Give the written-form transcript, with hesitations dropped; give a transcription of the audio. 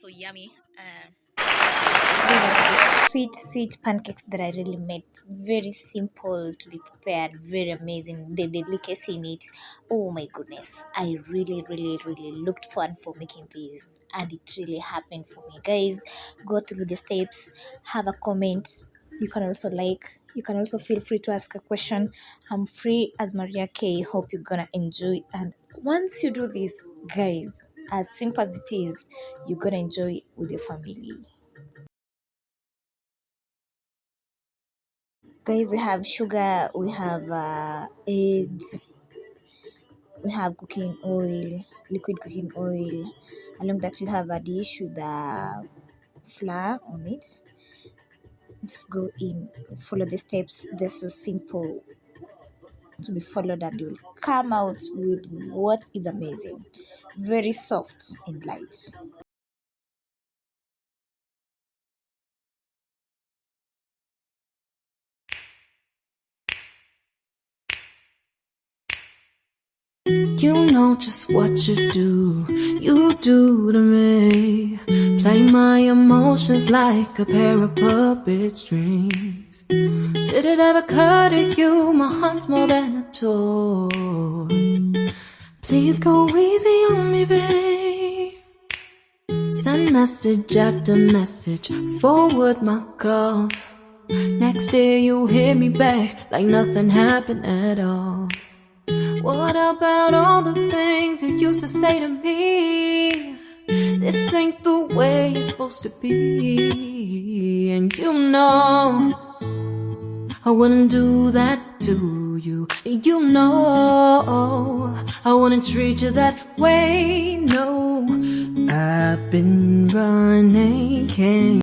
so yummy. These are the sweet pancakes that I really made. Very simple to be prepared, very amazing. The delicacy in it. Oh my goodness. I really looked forward for making these, and it really happened for me. Guys, go through the steps, have a comment. You can also you can also feel free to ask a question. I'm free as Maria K. Hope you're gonna enjoy. And once you do this, guys, as simple as it is, you're gonna enjoy it with your family. Guys, we have sugar, we have eggs, we have cooking oil, liquid cooking oil. Along that, you have a dish with flour on it. Let's go in, follow the steps. They're so simple to be followed, and you'll come out with what is amazing, very soft and light. You know just what you do to me. Play my emotions like a pair of puppet strings. Did it ever occur to you my heart's more than a toy? Please go easy on me, babe. Send message after message, forward my calls. Next day you hit me back like nothing happened at all. What about all the things you used to say to me? This ain't the way it's supposed to be. And you know I wouldn't do that to you. You know I wouldn't treat you that way. No, I've been running, can't